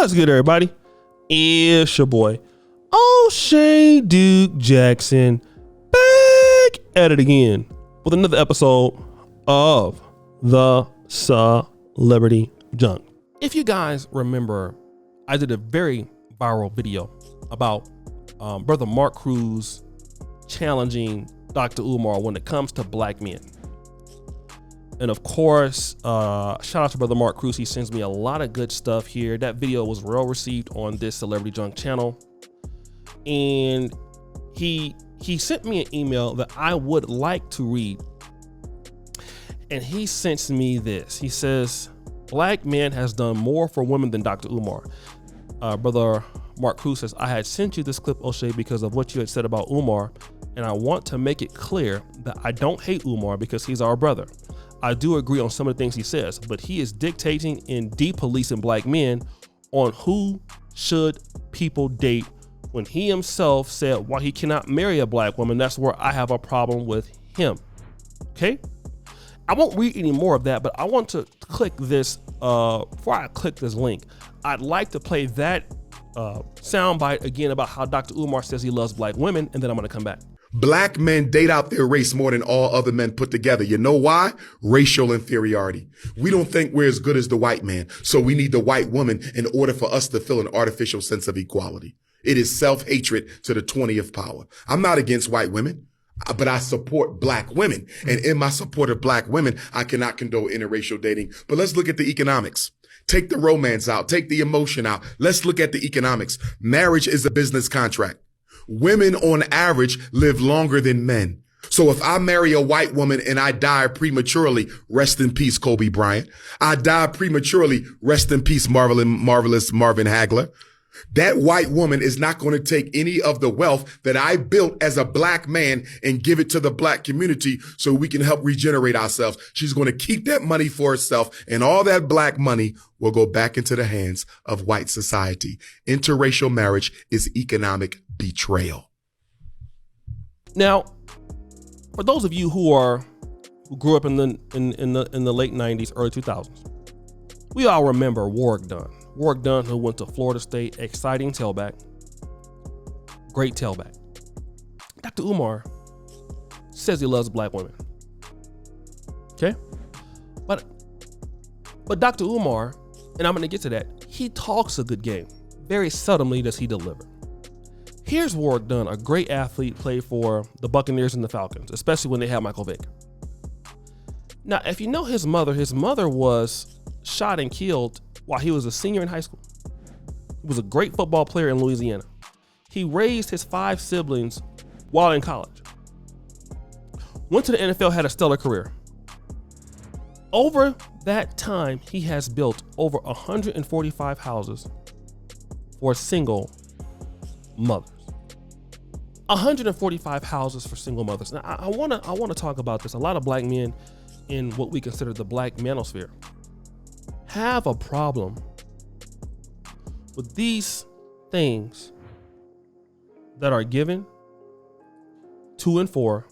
What's good, everybody? It's your boy, O'Shea Duke Jackson, back at it again with another episode of the Celebrity Junk. If you guys remember, I did a very viral video about Brother Mark Cruz challenging Dr. Umar when it comes to black men. And of course, shout out to Brother Mark Cruz. He sends me a lot of good stuff here. That video was well received on this Celebrity Junk channel. And he sent me an email that I would like to read. And he sends me this. He says, black man has done more for women than Dr. Umar. Brother Mark Cruz says, I had sent you this clip, O'Shea, because of what you had said about Umar. And I want to make it clear that I don't hate Umar because he's our brother. I do agree on some of the things he says, but he is dictating and depolicing black men on who should people date when he himself said why he cannot marry a black woman. That's where I have a problem with him. Okay? I won't read any more of that, but I want to click this, before I click this link, I'd like to play that soundbite again about how Dr. Umar says he loves black women, and then I'm gonna come back. Black men date out their race more than all other men put together. You know why? Racial inferiority. We don't think we're as good as the white man, so we need the white woman in order for us to feel an artificial sense of equality. It is self-hatred to the 20th power. I'm not against white women, but I support black women. And in my support of black women, I cannot condone interracial dating. But let's look at the economics. Take the romance out. Take the emotion out. Let's look at the economics. Marriage is a business contract. Women on average live longer than men. So if I marry a white woman and I die prematurely, rest in peace, Kobe Bryant. I die prematurely, rest in peace, marvelous Marvin Hagler. That white woman is not going to take any of the wealth that I built as a black man and give it to the black community so we can help regenerate ourselves. She's going to keep that money for herself, and all that black money will go back into the hands of white society. Interracial marriage is economic betrayal. Now, for those of you who grew up in the late 90s, early 2000s, we all remember Warrick Dunn. Warrick Dunn, who went to Florida State, exciting tailback, great tailback. Dr. Umar says he loves black women. Okay? But Dr. Umar, and I'm going to get to that, he talks a good game. Very seldomly does he deliver. Here's Warrick Dunn, a great athlete, played for the Buccaneers and the Falcons, especially when they had Michael Vick. Now, if you know his mother was shot and killed while he was a senior in high school. He was a great football player in Louisiana. He raised his 5 siblings while in college. Went to the NFL, had a stellar career. Over that time, he has built over 145 houses for single mothers. 145 houses for single mothers. Now, I want to talk about this. A lot of black men in what we consider the black manosphere have a problem with these things that are given to and for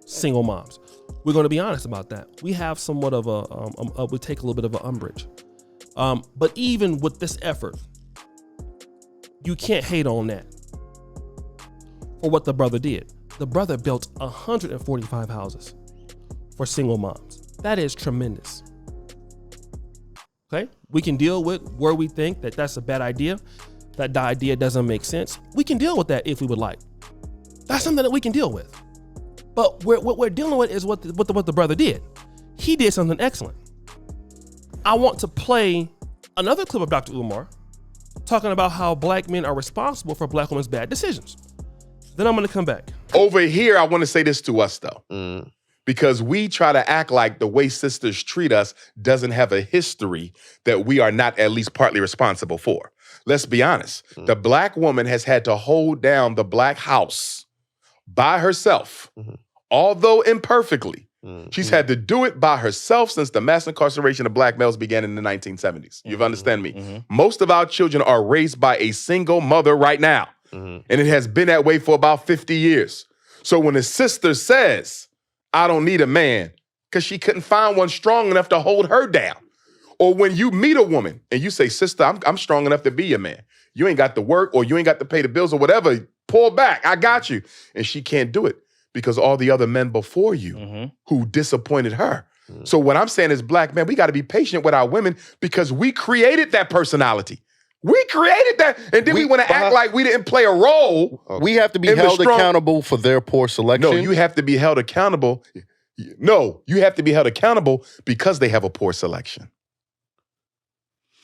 single moms. We're going to be honest about that. We have somewhat of we take a little bit of an umbrage. But even with this effort, you can't hate on that for what the brother did. The brother built 145 houses for single moms. That is tremendous. Okay, we can deal with where we think that that's a bad idea, that the idea doesn't make sense. We can deal with that if we would like. That's something that we can deal with. But what we're dealing with is what the brother did. He did something excellent. I want to play another clip of Dr. Umar talking about how black men are responsible for black women's bad decisions. Then I'm going to come back. Over here, I want to say this to us, though. Because we try to act like the way sisters treat us doesn't have a history that we are not at least partly responsible for. Let's be honest. The black woman has had to hold down the black house by herself, although imperfectly. She's had to do it by herself since the mass incarceration of black males began in the 1970s. You understand me? Most of our children are raised by a single mother right now. And it has been that way for about 50 years. So when a sister says, I don't need a man, because she couldn't find one strong enough to hold her down, Or when you meet a woman and you say, sister, I'm strong enough to be your man. You ain't got to work or you ain't got to pay the bills or whatever. Pull back. I got you. And she can't do it because all the other men before you who disappointed her. So what I'm saying is, black men, we got to be patient with our women because we created that personality. We created that. And then we want to act like we didn't play a role. We have to be held accountable for their poor selection. No, you have to be held accountable. No, you have to be held accountable because they have a poor selection.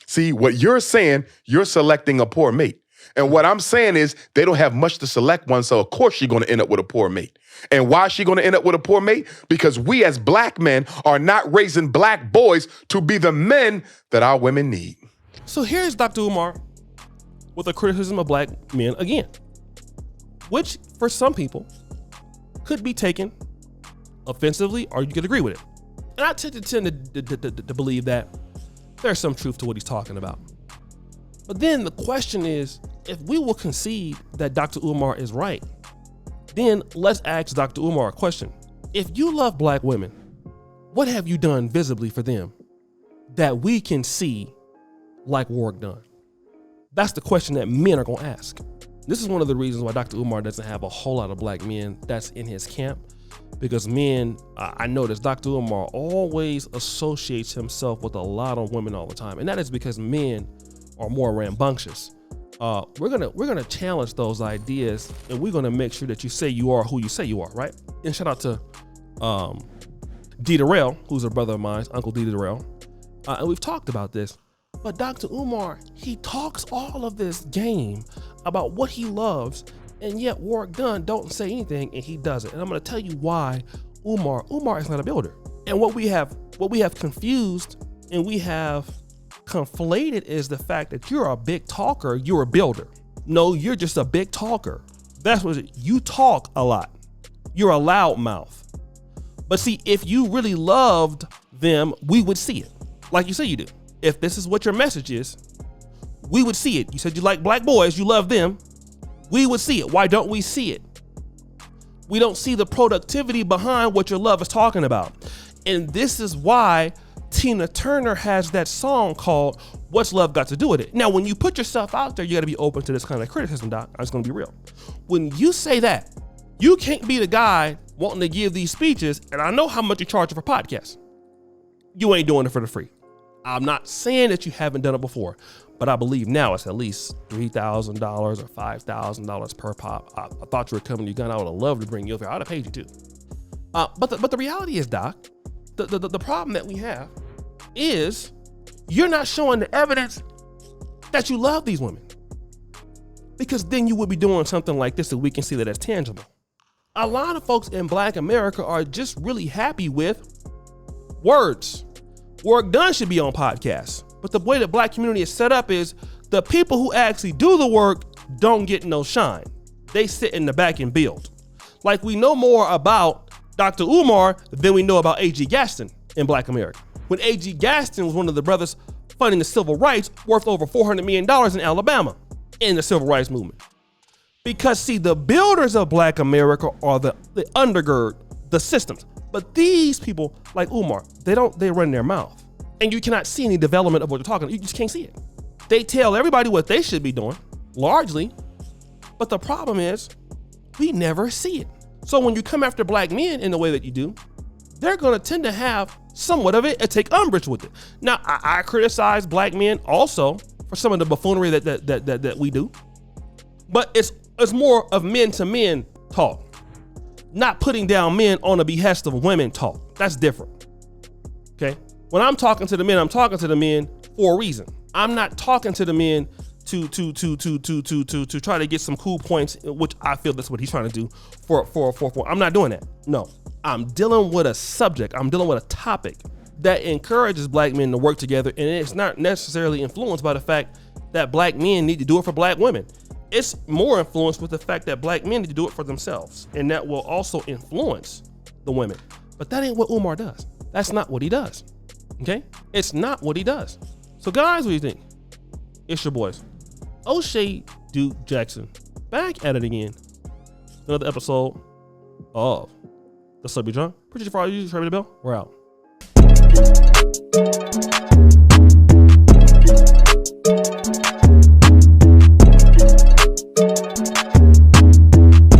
See, what you're saying, you're selecting a poor mate. And what I'm saying is they don't have much to select one, so of course she's going to end up with a poor mate. And why is she going to end up with a poor mate? Because we as black men are not raising black boys to be the men that our women need. So here's Dr. Umar with a criticism of black men again, which for some people could be taken offensively or you could agree with it. And I tend to believe that there's some truth to what he's talking about. But then the question is, if we will concede that Dr. Umar is right, then let's ask Dr. Umar a question. If you love black women, what have you done visibly for them that we can see like Warwick done? That's the question that men are going to ask. This is one of the reasons why Dr. Umar doesn't have a whole lot of black men that's in his camp, because men, I noticed Dr. Umar always associates himself with a lot of women all the time. And that is because men are more rambunctious. We're gonna challenge those ideas, and we're gonna make sure that you say you are who you say you are, right? And shout out to D. Darrell, who's a brother of mine, Uncle D. Darrell. And we've talked about this. But Dr. Umar, he talks all of this game about what he loves, and yet Warwick Dunn don't say anything, and he doesn't. And I'm gonna tell you why Umar is not a builder. And what we have confused and we have conflated is the fact that you're a big talker, you're a builder. No, you're just a big talker. That's what you talk a lot. You're a loudmouth. But see, if you really loved them, we would see it. Like you say you do. If this is what your message is, we would see it. You said you like black boys, you love them. We would see it. Why don't we see it? We don't see the productivity behind what your love is talking about. And this is why Tina Turner has that song called What's Love Got to Do With It? Now, when you put yourself out there, you got to be open to this kind of criticism, Doc. I'm just going to be real. When you say that, you can't be the guy wanting to give these speeches, and I know how much you're charging for podcasts. You ain't doing it for the free. I'm not saying that you haven't done it before, but I believe now it's at least $3,000 or $5,000 per pop. I thought you were coming to Uganda. I would have loved to bring you over here. I would have paid you too. But the reality is, Doc, the problem that we have is you're not showing the evidence that you love these women, because then you would be doing something like this that we can see that as tangible. A lot of folks in Black America are just really happy with words. Work done should be on podcasts, but the way the Black community is set up is the people who actually do the work don't get no shine. They sit in the back and build. Like, we know more about Dr. Umar than we know about A.G. Gaston in Black America. When A.G. Gaston was one of the brothers funding the civil rights worth over $400 million in Alabama in the civil rights movement. Because see, the builders of Black America are the undergird, the systems. But these people like Umar, they run their mouth. And you cannot see any development of what they're talking about. You just can't see it. They tell everybody what they should be doing, largely. But the problem is, we never see it. So when you come after black men in the way that you do, they're going to tend to have somewhat of it and take umbrage with it. Now, I criticize black men also for some of the buffoonery that we do. But it's more of men to men talk. Not putting down men on the behest of women talk. That's different. Okay? When I'm talking to the men, I'm talking to the men for a reason. I'm not talking to the men to try to get some cool points, which I feel that's what he's trying to do for. I'm not doing that. No. I'm dealing with a subject. I'm dealing with a topic that encourages black men to work together, and it's not necessarily influenced by the fact that black men need to do it for black women. It's more influenced with the fact that black men need to do it for themselves, and that will also influence the women. But that ain't what Umar does. That's not what he does. Okay? It's not what he does. So guys, what do you think? It's your boys, O'Shea Duke Jackson, back at it again. Another episode of The Subject Drunk. Appreciate you for all you. Turn the bell. We're out.